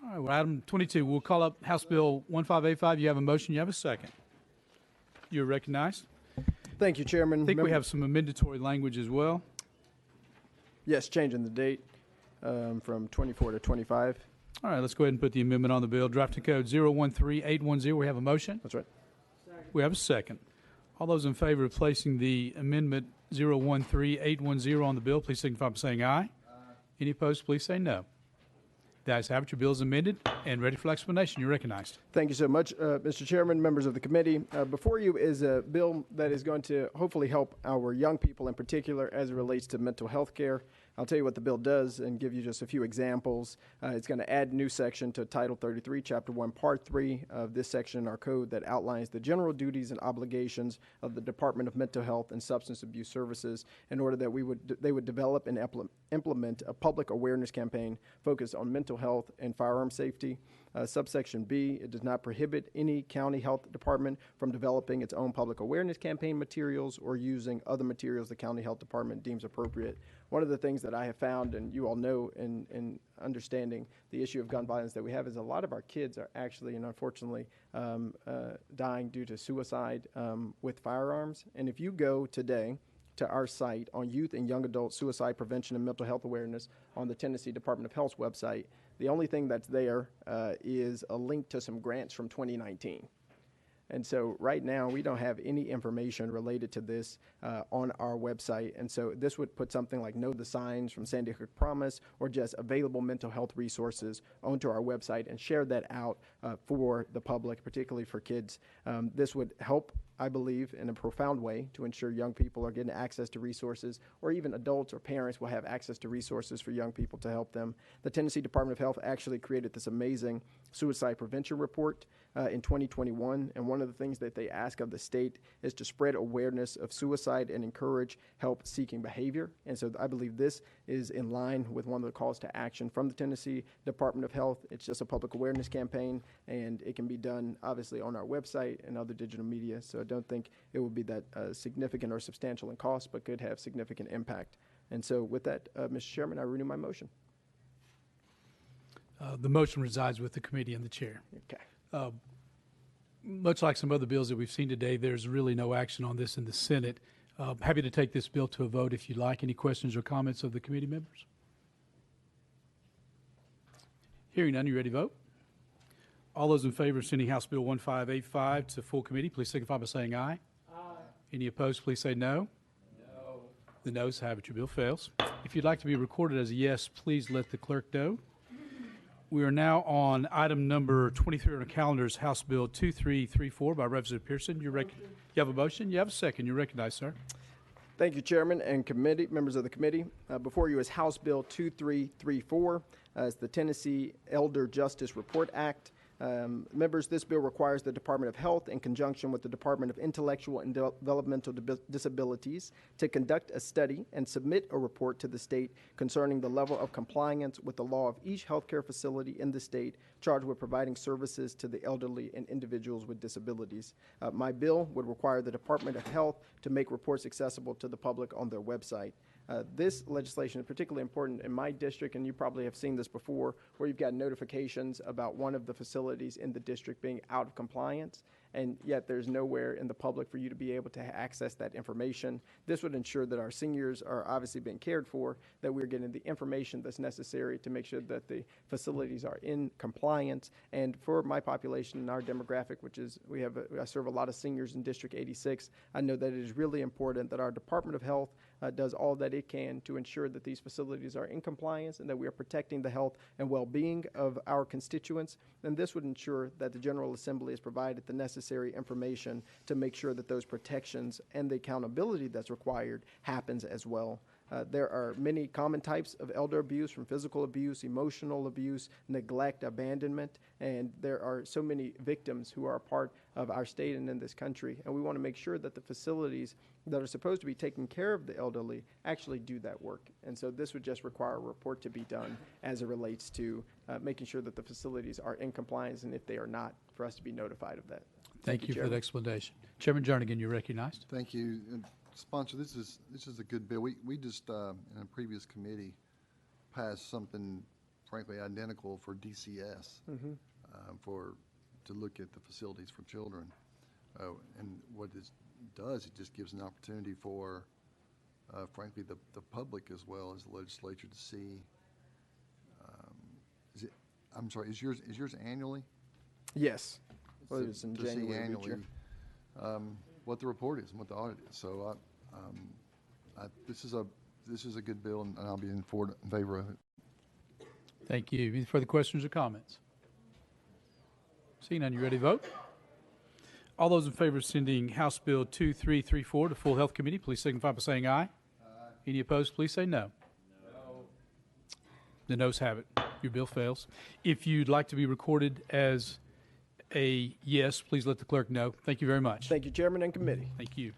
All right, well, item 22, we'll call up House Bill 1585. You have a motion, you have a second. You're recognized. Thank you, Chairman. I think we have some amendatory language as well. Yes, changing the date from 24 to 25. All right, let's go ahead and put the amendment on the bill. Drafting code 013810. We have a motion. That's right. We have a second. All those in favor of placing the amendment 013810 on the bill, please signify by saying aye. Aye. Any opposed, please say no. The ayes have it. Your bill is amended and ready for explanation. You're recognized. Thank you so much, Mr. Chairman, members of the committee. Before you is a bill that is going to hopefully help our young people in particular as it relates to mental health care. I'll tell you what the bill does and give you just a few examples. It's going to add a new section to Title 33, Chapter 1, Part 3 of this section in our code that outlines the general duties and obligations of the Department of Mental Health and Substance Abuse Services in order that they would develop and implement a public awareness campaign focused on mental health and firearm safety. Subsection B, it does not prohibit any county health department from developing its own public awareness campaign materials or using other materials the county health department deems appropriate. One of the things that I have found, and you all know in understanding the issue of gun violence that we have, is a lot of our kids are actually and unfortunately dying due to suicide with firearms. And if you go today to our site on youth and young adult suicide prevention and mental health awareness on the Tennessee Department of Health's website, the only thing that's there is a link to some grants from 2019. And so right now, we don't have any information related to this on our website. And so this would put something like Know the Signs from Sandy Hook Promise or just available mental health resources onto our website and share that out for the public, particularly for kids. This would help, I believe, in a profound way to ensure young people are getting access to resources, or even adults or parents will have access to resources for young people to help them. The Tennessee Department of Health actually created this amazing suicide prevention report in 2021, and one of the things that they ask of the state is to spread awareness of suicide and encourage help-seeking behavior. And so I believe this is in line with one of the calls to action from the Tennessee Department of Health. It's just a public awareness campaign, and it can be done obviously on our website and other digital media. So I don't think it would be that significant or substantial in cost, but could have significant impact. And so with that, Mr. Chairman, I renew my motion. The motion resides with the committee and the chair. Okay. Much like some other bills that we've seen today, there's really no action on this in the Senate. Happy to take this bill to a vote if you'd like. Any questions or comments of the committee members? Hearing none, you ready to vote? All those in favor of sending House Bill 1585 to full committee, please signify by saying aye. Aye. Any opposed, please say no. No. The noes have it. Your bill fails. If you'd like to be recorded as a yes, please let the clerk know. We are now on item number 23 on the calendars, House Bill 2334 by Representative Pearson. You have a motion? You have a second. You're recognized, sir. Thank you, Chairman and committee members of the committee. Before you is House Bill 2334. It's the Tennessee Elder Justice Report Act. Members, this bill requires the Department of Health, in conjunction with the Department of Intellectual and Developmental Disabilities, to conduct a study and submit a report to the state concerning the level of compliance with the law of each healthcare facility in the state charged with providing services to the elderly and individuals with disabilities. My bill would require the Department of Health to make reports accessible to the public on their website. This legislation is particularly important in my district, and you probably have seen this before, where you've got notifications about one of the facilities in the district being out of compliance, and yet there's nowhere in the public for you to be able to access that information. This would ensure that our seniors are obviously being cared for, that we're getting the information that's necessary to make sure that the facilities are in compliance. And for my population and our demographic, which is I serve a lot of seniors in District 86, I know that it is really important that our Department of Health does all that it can to ensure that these facilities are in compliance and that we are protecting the health and well-being of our constituents. And this would ensure that the General Assembly is provided the necessary information to make sure that those protections and the accountability that's required happens as well. There are many common types of elder abuse, from physical abuse, emotional abuse, neglect, abandonment, and there are so many victims who are a part of our state and in this country. And we want to make sure that the facilities that are supposed to be taking care of the elderly actually do that work. And so this would just require a report to be done as it relates to making sure that the facilities are in compliance, and if they are not, for us to be notified of that. Thank you for the explanation. Chairman Jernigan, you're recognized. Thank you. Sponsor, this is a good bill. We just in a previous committee passed something frankly identical for DCS, to look at the facilities for children. And what this does, it just gives an opportunity for, frankly, the public as well as the legislature to see. I'm sorry, is yours annually? Yes. Well, it's in To see January of each annually year. what the report is and what the audit is. So this is a good bill, and I'll be in favor of it. Thank you. Any further questions or comments? Seeing none, you ready to vote? All those in favor of sending House Bill 2334 to full Health Committee, please signify by saying aye. Any opposed, please say no. The noes have it. Your bill fails. If you'd like to be recorded as a yes, please let the clerk know. Thank you very much. Thank you, Chairman and Committee. Thank you.